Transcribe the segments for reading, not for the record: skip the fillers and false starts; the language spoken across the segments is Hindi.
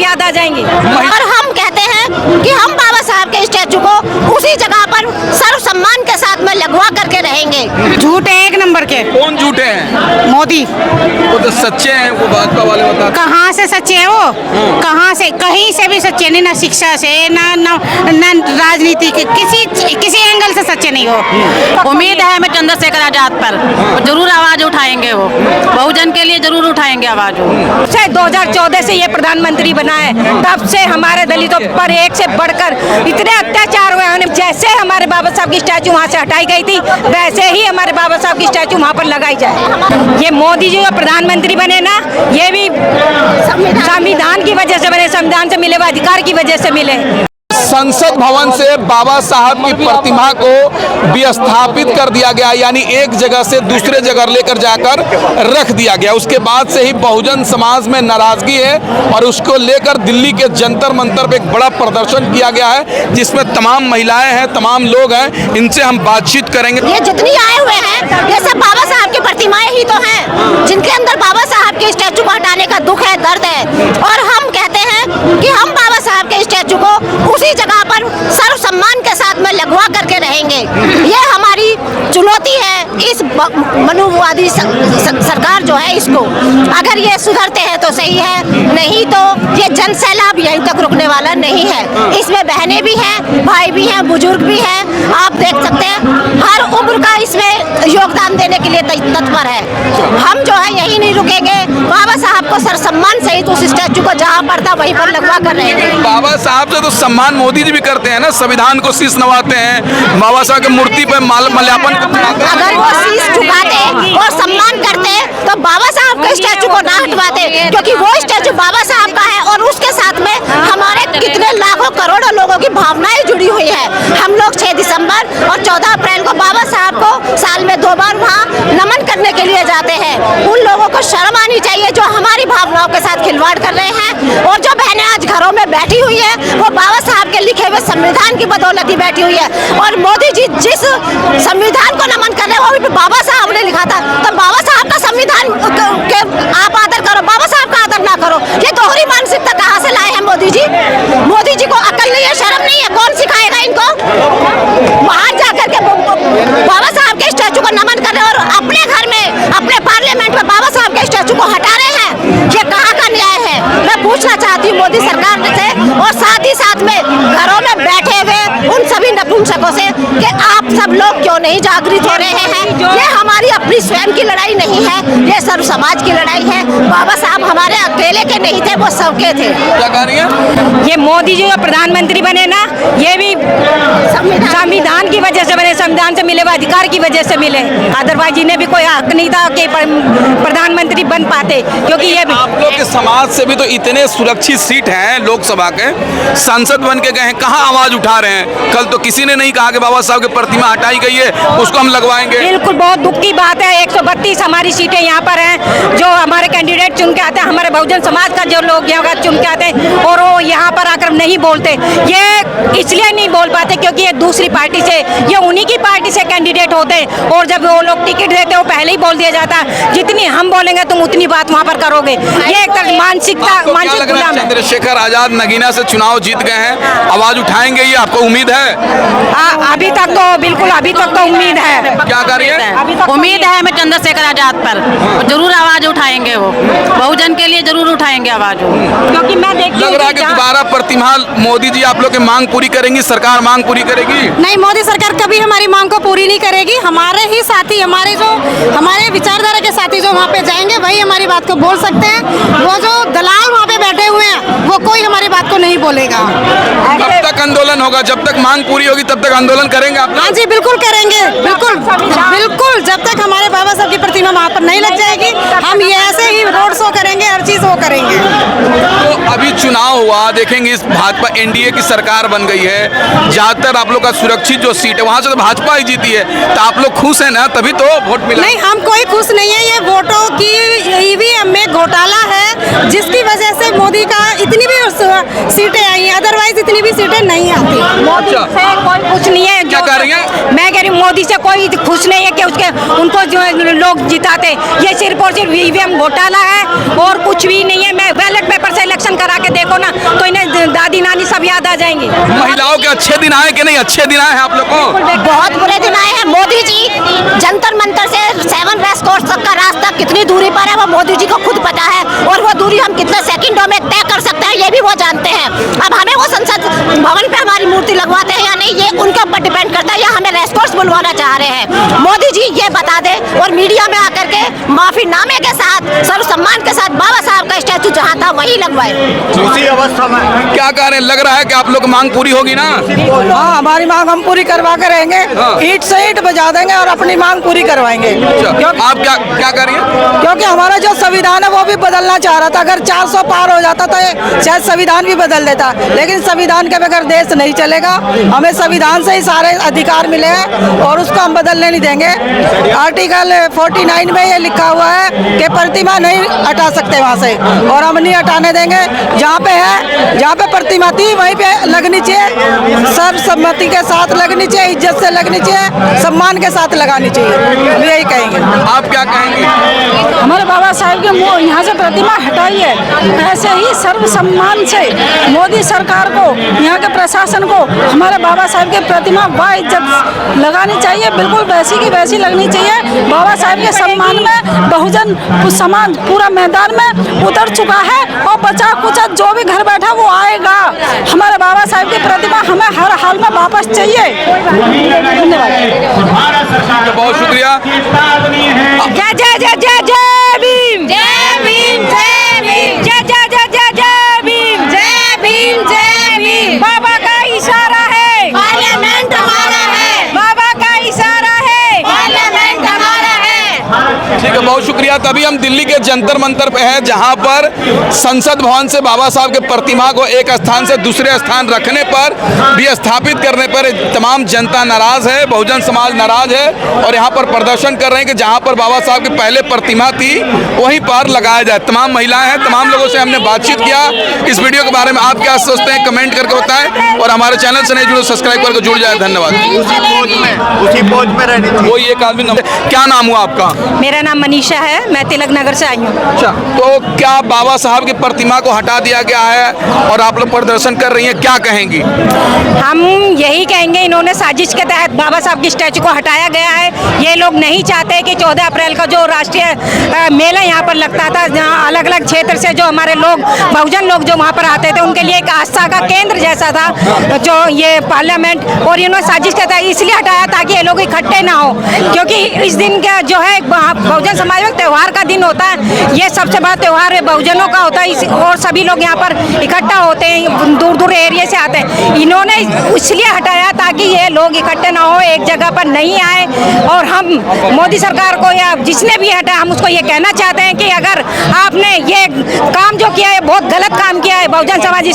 याद आ जाएंगी। और हम कहते हैं कि हम बाबा साहब के स्टैचू को उसी जगह पर सर्व सम्मान के साथ में लगवा करके रहेंगे। झूठे एक नंबर के। कौन झूठे हैं? मोदी। वो तो सच्चे हैं, वो भाजपा वाले बताते हैं। कहाँ से सच्चे है वो? कहाँ से? कहीं से भी सच्चे नहीं, ना शिक्षा से ना राजनीति के किसी एंगल से सच्चे नहीं हो। उम्मीद है हमें चंद्रशेखर आजाद पर जरूर आवाज उठाएंगे, वो बहुजन के लिए जरूर उठाएंगे आवाज। 2014 से ये प्रधानमंत्री बना है, तब से हमारे दलितों पर एक से बढ़कर इतने अत्याचार हुए हैं। जैसे हमारे बाबा साहब की स्टैचू वहाँ से हटाई गई थी, वैसे ही हमारे बाबा साहब की स्टैचू वहाँ पर लगाई जाए। ये मोदी जी जो प्रधानमंत्री बने ना, ये भी संविधान की वजह से बने, संविधान से मिले हुए अधिकार की वजह से मिले। संसद भवन से बाबा साहब की प्रतिमा को विस्थापित कर दिया गया, यानी एक जगह से दूसरे जगह लेकर जाकर रख दिया गया। उसके बाद से ही बहुजन समाज में नाराजगी है और उसको लेकर दिल्ली के जंतर मंतर पे एक बड़ा प्रदर्शन किया गया है, जिसमें तमाम महिलाएं हैं, तमाम लोग हैं। इनसे हम बातचीत करेंगे। ये जितनी आए हुए हैं, ये सब बाबा साहब की प्रतिमाएं ही तो हैं, जिनके अंदर बाबा साहब के स्टैचू को हटाने का दुख है, दर्द है। और हम कहते हैं कि हम बाबा साहब के स्टैचू को उसी जगह पर सर्व सम्मान के साथ में लगवा करके रहेंगे। ये हमारी चुनौती है इस मनुवादी सरकार जो है, इसको अगर ये सुधरते हैं तो सही है, नहीं तो ये जन सैलाब यहीं तक रुकने वाला नहीं है। इसमें बहनें भी हैं, भाई भी हैं, बुजुर्ग भी हैं। आप देख सकते हैं हर उम्र का इसमें योगदान देने के लिए तत्पर है। हम जो है यही नहीं रुकेंगे, बाबा साहब को सर सम्मान सहित उस स्टैचू को जहाँ पड़ता वहीं पर लगवा कर रहेंगे। बाबा साहब से तो सम्मान मोदी जी भी करते हैं ना, संविधान को शीश नवाते हैं, बाबा साहब की मूर्ति पर माल्यार्पण करते हैं। अगर वो शीश झुकाते और सम्मान करते तो बाबा साहब के स्टैचू को ना हटवाते, क्योंकि वो स्टैचू बाबा साहब का है और उसके साथ में हमारे कितने लाखों करोड़ों लोगों की भावनाएं जुड़ी हुई है। हम लोग 6 दिसंबर और 14 अप्रैल को बाबा साहब को साल में 2 बार वहाँ नमन करने के लिए जाते हैं। उन लोगों को शर्म आनी चाहिए जो हमारी भावनाओं के साथ खिलवाड़ कर रहे हैं। और जो बहनें आज घरों में बैठी हुई है, वो बाबा साहब के लिखे हुए संविधान की बदौलत ही बैठी हुई है। और मोदी जी जिस संविधान को नमन कर रहे हैं, वो भी बाबा साहब ने लिखा था। तो बाबा साहब का संविधान के आप आदर करो, बाबा साहब का आदर ना करो। ये दोहरी मानसिकता कहाँ से लाए हैं मोदी जी? मोदी जी को अकल नहीं है, शर्म नहीं है, कौन सिखाएगा इनको? बाहर जाकर के बाबा साहब के स्टैचू को नमन कर रहे हैं और अपने घर में, अपने पार्लियामेंट में बाबा साहब के स्टैचू को हटा रहे हैं। ये कहाँ का न्याय है? मैं पूछना चाहती हूँ मोदी सरकार से, और साथ ही साथ में घरों में बैठे हुए उन सभी नपुंसकों से कि आप सब लोग क्यों नहीं जागृत हो रहे हैं? ये हमारी अपनी स्वयं की लड़ाई नहीं है, ये सर्व समाज की लड़ाई है। बाबा साहब हमारे अकेले के नहीं थे, वो सबके थे। क्या कह रही हैं? ये मोदी जी जो प्रधानमंत्री बने ना, ये भी संविधान की वजह से बने, संविधान से मिले हुए अधिकार की वजह से मिले। अदरवाइज इन्हें भी कोई हक नहीं था कि प्रधानमंत्री बन पाते, क्योंकि ये आप लोग के समाज से भी तो इतने सुरक्षित सीट हैं, लोकसभा के सांसद बन के गए हैं, कहाँ आवाज उठा रहे हैं? कल तो किसी ने नहीं कहा कि बाबा साहब की प्रतिमा हटाई गई है, उसको हम लगवाएंगे। बिल्कुल बहुत दुख की बात है। 132 हमारी सीटें यहाँ पर हैं, जो हमारे कैंडिडेट चुन के आते हैं, हमारे बहुजन समाज का जो लोग यहाँ चुन के आते हैं, और वो यहाँ पर आकर नहीं बोलते। ये इसलिए नहीं बोल पाते क्योंकि ये दूसरी पार्टी से, ये उन्हीं की पार्टी से कैंडिडेट होते हैं, और जब वो लोग टिकट देते हैं वो पहले ही बोल दिया जाता है, जितनी हम बोलेंगे तुम उतनी बात वहाँ पर करोगे। ये एक मानसिकता, मानसिक गुलाम है। चंद्रशेखर आजाद नगीना से चुनाव जीत गए हैं, आवाज उठाएंगे, ये आपको उम्मीद है? अभी तक तो बिल्कुल, अभी तक तो उम्मीद है। क्या कर रही है? उम्मीद है हमें चंद्रशेखर आजाद पर जरूर आवाज उठाएंगे, वो बहुजन के लिए जरूर उठाएंगे आवाज। क्योंकि मैं देखती हूँ लग रहा है कि दोबारा प्रतिमा मोदी जी आप लोग की मांग पूरी करेंगी, सरकार मांग पूरी करेगी? नहीं, मोदी सरकार कभी हमारी मांग को पूरी नहीं करेगी। हमारे ही साथी, हमारे विचारधारा के साथी जो वहाँ पे जाएंगे, वही हमारी बात को बोल सकते हैं। वो जो दलाल वहाँ पे बैठे हुए हैं, वो कोई हमारी बात को नहीं बोलेगा। कब तक आंदोलन होगा? जब तक मांग पूरी होगी तब तक आंदोलन करेंगे आप? हाँ जी, बिल्कुल करेंगे, बिल्कुल बिल्कुल। जब तक हमारे बाबा साहब की प्रतिमा वहाँ पर नहीं लग जाएगी, हम ये ऐसे ही रोड शो करेंगे, हर चीज वो करेंगे। तो अभी चुनाव हुआ, देखेंगे इस भाजपा एनडीए की सरकार बन गई है, ज्यादातर आप लोग का सुरक्षित जो सीट है वहाँ से तो भाजपा ही जीती है, तो आप लोग खुश है ना? तभी तो वोट मिला। नहीं, हम कोई खुश नहीं है। ये वोटों की ईवीएम में घोटाला है, जिसकी वजह से मोदी का इतनी भी सीटें आई हैं, अदरवाइज इतनी भी सीटें नहीं आती। मोदी से कोई खुश नहीं है। क्या कह रही हैं? मैं कह रही हूँ मोदी से कोई खुश नहीं है कि उसके उनको जो है लोग जिताते। ये सिर्फ और सिर्फ ईवीएम घोटाला है और कुछ भी नहीं है। मैं बैलेट पेपर से इलेक्शन करा के देखो ना तो इन्हें दादी नानी सब याद आ जाएंगे। महिलाओं के अच्छे दिन आए कि नहीं? अच्छे दिन आए हैं आप लोग को? बहुत बुरे दिन आए हैं। मोदी जी जंतर मंतर से 7 रेस कोर्स तक का रास्ता कितनी दूरी पर है वो मोदी जी को खुद पता है, और वो दूरी हम कितने सेकंडों में तय कर सकते हैं ये भी वो जानते हैं। अब हमें वो संसद भवन पे हमारी मूर्ति लगवाते हैं या नहीं ये उनके ऊपर डिपेंड करता है, या हमें रेस कोर्स बुलवाना चाह रहे हैं। मोदी जी ये बता दे और मीडिया में आकर के माफीनामे के साथ सर्व सम्मान के साथ बाबा साहब का स्टैचू जहाँ था वहीं लगवाए। उसी अवस्था में क्या कह रहे हैं? लग रहा है कि आप लोग मांग पूरी होगी ना? हाँ, हमारी मांग हम पूरी करवा के रहेंगे। ईंट से ईंट बजा देंगे और अपनी मांग पूरी करवाएंगे। आप क्या कर रही हैं? क्योंकि हमारा जो संविधान है वो भी बदलना चाह रहा था। अगर 400 पार हो जाता तो शायद संविधान भी बदल देता, लेकिन संविधान के बगैर देश नहीं चलेगा। हमें संविधान से ही सारे अधिकार मिले हैं और उसको हम बदलने नहीं देंगे। आर्टिकल 49 में ये लिखा हुआ है कि प्रतिमा नहीं हटा सकते वहाँ से, और हम नहीं हटाने देंगे। जहाँ पे है, जहाँ पे प्रतिमा थी वहीं पे लगनी चाहिए, सर्वसम्मति के साथ लगनी चाहिए, इज्जत से लगनी चाहिए, सम्मान के साथ लगानी चाहिए। हम यही कहेंगे। आप क्या कहेंगे? हमारे बाबा साहब के यहाँ से प्रतिमा हटाई है, ऐसे ही सर्व सम्मान से मोदी सरकार को, यहाँ के प्रशासन को हमारे बाबा साहब के प्रतिमा बाइज्जत लगानी चाहिए। बिल्कुल वैसी की वैसी लगनी चाहिए। बाबा साहब के सम्मान में बहुजन समाज पूरा मैदान में उतर चुका है और बचा कुचा जो भी घर बैठा वो आएगा। हमारे बाबा साहब की प्रतिमा हमें हर हाल में वापस चाहिए। धन्यवाद। बहुत शुक्रिया। जय जय जय जय जय भीम, जय भीम, जय भीम, जय जय जय जय जय भीम, जय भीम, जय भीम। बाबा का इशारा है, पार्लियामेंट हमारा है। बाबा का इशारा है, पार्लियामेंट हमारा है। ठीक है, बहुत शुक्रिया। तभी हम दिल्ली के जंतर मंतर पे हैं जहां पर संसद भवन से बाबा साहब के प्रतिमा को एक स्थान से दूसरे स्थान रखने पर, विस्थापित करने पर तमाम जनता नाराज है, बहुजन समाज नाराज है और यहां पर प्रदर्शन कर रहे हैं कि जहां पर बाबा साहब की पहले प्रतिमा थी वहीं पर लगाया जाए। तमाम महिलाएं हैं, तमाम लोगों से हमने बातचीत किया। इस वीडियो के बारे में आप क्या सोचते हैं कमेंट करके बताएं और हमारे चैनल से नहीं जुड़े सब्सक्राइब करके जुड़ जाए। धन्यवाद। उसी पोज में रहनी चाहिए। कोई एक आदमी क्या नाम हुआ आपका? मेरा नाम मनीषा है, मैं तिलक नगर से आई हूँ। अच्छा, तो क्या बाबा साहब की प्रतिमा को हटा दिया गया है और आप लोग प्रदर्शन कर रही हैं, क्या कहेंगी? हम यही कहेंगे इन्होंने साजिश के तहत बाबा साहब की स्टैचू को हटाया गया है। ये लोग नहीं चाहते कि 14 अप्रैल का जो राष्ट्रीय मेला यहाँ पर लगता था, जहाँ अलग अलग क्षेत्र से जो हमारे लोग बहुजन लोग जो वहाँ पर आते थे उनके लिए एक आस्था का केंद्र जैसा था जो ये पार्लियामेंट, और इन्होंने साजिश के तहत इसलिए हटाया ताकि ये लोग इकट्ठे ना हो, क्योंकि इस दिन का जो है बहुजन समाज में त्यौहार का दिन होता है। ये सबसे बड़ा त्यौहार बहुजनों का होता है और सभी लोग यहाँ पर इकट्ठा होते हैं, दूर दूर एरिया से आते हैं। इन्होंने इसलिए हटाया ताकि ये लोग इकट्ठे ना हो, एक जगह पर नहीं आए। और हम मोदी सरकार को या जिसने भी हटाया हम उसको ये कहना चाहते हैं कि अगर आपने ये काम जो किया है बहुत गलत काम किया है। बहुजन समाज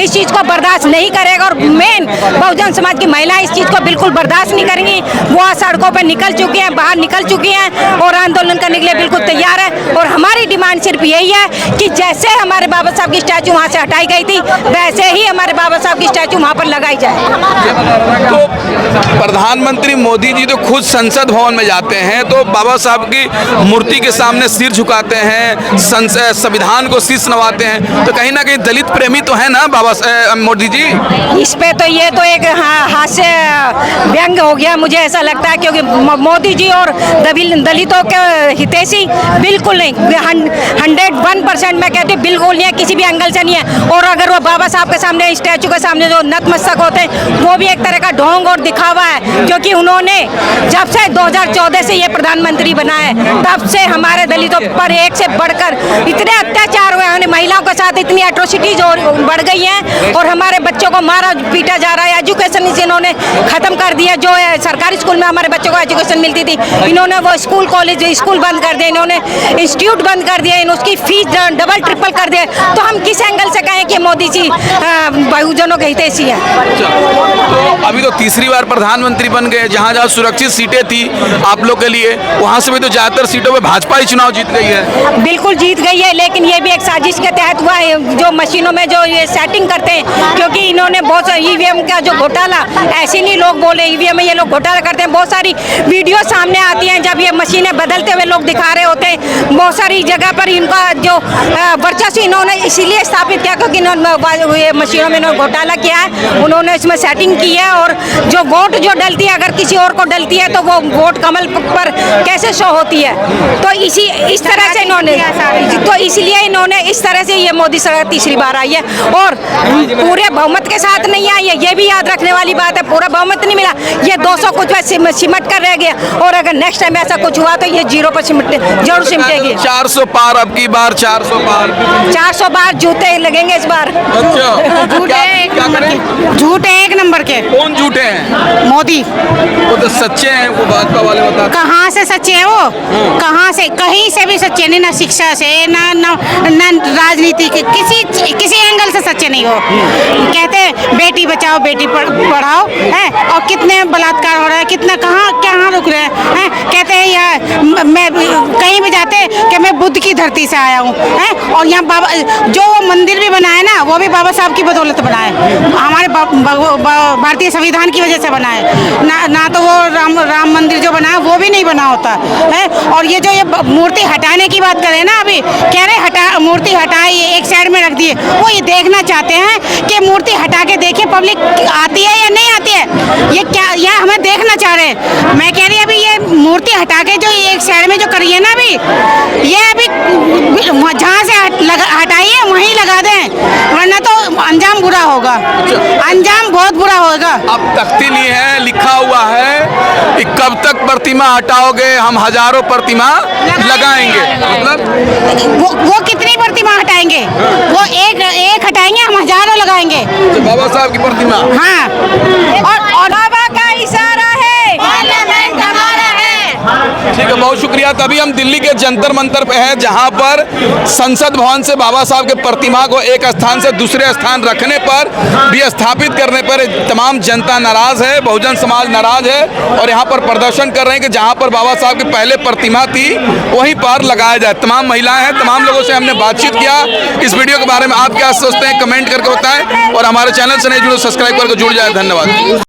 इस चीज़ को बर्दाश्त नहीं करेगा और मेन बहुजन समाज की महिलाएं इस चीज़ को बिल्कुल बर्दाश्त नहीं करेंगी। वो सड़कों पर निकल चुकी हैं, बाहर निकल चुकी हैं और आंदोलन करने के लिए बिल्कुल तैयार है। और हमारी डिमांड सिर्फ यही है कि जैसे हमारे बाबा साहब की स्टैचू वहाँ से हटाई गई थी वैसे ही हमारे बाबा साहब की स्टैचू वहाँ पर लगाई जाए। तो प्रधानमंत्री मोदी जी तो खुद संसद भवन में जाते हैं तो बाबा साहब की मूर्ति के सामने सिर झुकाते हैं, संविधान को शीश नवाते हैं, तो कहीं ना कहीं दलित प्रेमी तो है ना बाबा मोदी जी? इस पे तो ये तो एक हास्य व्यंग हो गया मुझे ऐसा लगता है, क्योंकि मोदी जी और दलितों के हितैषी बिल्कुल नहीं, 101% मैं कहती हूँ बिल्कुल नहीं है, किसी भी एंगल से नहीं है। और अगर वो बाबा साहब के सामने स्टैचू के सामने जो नतमस्तक होते हैं वो भी एक तरह का ढोंग और दिखावा है, क्योंकि उन्होंने जब से 2014 से ये प्रधानमंत्री बना है तब से हमारे दलितों पर एक से बढ़कर इतने अत्याचार हुए हैं, महिलाओं के साथ इतनी एट्रोसिटीज बढ़ गई हैं और हमारे बच्चों को मारा पीटा जा रहा है। एजुकेशन इन्होंने खत्म कर दिया, जो है सरकारी स्कूल में हमारे बच्चों को एजुकेशन मिलती थी इन्होंने वो स्कूल कॉलेज स्कूल बंद कर दिए, इन्होंने इंस्टीट्यूट बंद कर दिया, उसकी फीस डबल ट्रिपल कर दिया। तो हम किस एंगल से कहें कि मोदी जी बहुजनों के हितैषी हैं? तो अभी तो तीसरी बार प्रधानमंत्री बन गए, जहाँ जहाँ सुरक्षित सीटें थी आप लोग के लिए, वहाँ से भी तो ज़्यादातर सीटों पे भाजपा ही चुनाव जीत गई है। बिल्कुल जीत गई है, लेकिन ये भी एक साजिश के तहत हुआ है, जो मशीनों में जो ये सेटिंग करते हैं, क्योंकि इन्होंने बहुत ईवीएम का जो घोटाला, ऐसे नहीं लोग बोले ईवीएम में ये लोग घोटाला करते हैं, बहुत सारी वीडियो सामने आती हैं जब ये मशीनें बदलते हुए लोग दिखा रहे होते हैं। बहुत सारी जगह पर इनका जो वर्चस्व इन्होंने इसीलिए स्थापित किया क्योंकि इन्होंने मशीनों में इन्होंने घोटाला किया है, उन्होंने इसमें सेटिंग की है, और जो वोट जो डलती है अगर किसी और को डलती है तो वो वोट कमल पर कैसे शो होती है। तो इस तरह से इन्होंने, तो इसलिए इन्होंने इस तरह से ये मोदी सरकार तीसरी बार आई है, और पूरे बहुमत के साथ नहीं आई है, ये भी याद रखने वाली बात है। पूरा बहुमत नहीं मिला, ये 200 कुछ में सिमट कर रह गया, और अगर नेक्स्ट टाइम ऐसा कुछ हुआ तो ये 0 पर जरूर सिमटेगी। 400 पार, अब की बार 400 पार, 400 बार जूते लगेंगे इस बार। झूठे एक नंबर के। कौन झूठे हैं? मोदी। वो तो सच्चे हैं, वो भाजपा वाले बताते हैं। कहाँ से सच्चे हैं वो? कहाँ से? कहीं से भी सच्चे नहीं, ना शिक्षा से, ना राजनीति के किसी एंगल से सच्चे नहीं हो। कहते हैं बेटी बचाओ बेटी पढ़ाओ है, और कितने बलात्कार हो रहा है, कितना कहाँ रुक रहे हैं। कहते हैं यह मैं कहीं भी जाते कि मैं बुद्ध की धरती से आया हूँ, और यहाँ बाबा जो मंदिर भी बना है ना, वो भी बाबा साहब की बदौलत बना है, हमारे भारतीय संविधान की वजह से बना है। ना तो वो राम मंदिर जो बना है वो भी नहीं बना होता है। और ये जो ये मूर्ति हटाने की बात करें ना, अभी कह रहे मूर्ति हटाई, एक साइड में रख दिए, वो ये देखना चाहते हैं कि मूर्ति हटा के देखिए पब्लिक आती है या नहीं आती है, ये क्या यह हमें देखना चाह रहे हैं। मैं कह रही अभी ये मूर्ति हटा के जो एक साइड में जो करिए ना, अभी ये अभी जहाँ से हटाइए वहीं लगा दें, वरना तो अंजाम बुरा होगा, अंजाम बहुत बुरा होगा। अब तख्ती ली है, लिखा हुआ है कि कब तक प्रतिमा हटाओगे, हम हजारों प्रतिमा लगाएंगे। मतलब वो कितनी प्रतिमा हटाएंगे? वो एक हटाएंगे, हम हजारों लगाएंगे। तो बाबा साहब की प्रतिमा, हाँ, और बाबा का इशारा है, पार्लियामेंट हमारा है। ठीक है, बहुत शुक्रिया। तभी हम दिल्ली के जंतर मंतर पे हैं, जहां पर संसद भवन से बाबा साहब के प्रतिमा को एक स्थान से दूसरे स्थान रखने पर, विस्थापित करने पर तमाम जनता नाराज है, बहुजन समाज नाराज है, और यहाँ पर प्रदर्शन कर रहे हैं कि जहाँ पर बाबा साहब की पहले प्रतिमा थी वहीं पर लगाया जाए। तमाम महिलाएं हैं, तमाम लोगों से हमने बातचीत किया। इस वीडियो के बारे में आप क्या सोचते हैं, कमेंट करके बताएं, और हमारे चैनल से नहीं जुड़े सब्सक्राइब करके जुड़ जाए। धन्यवाद।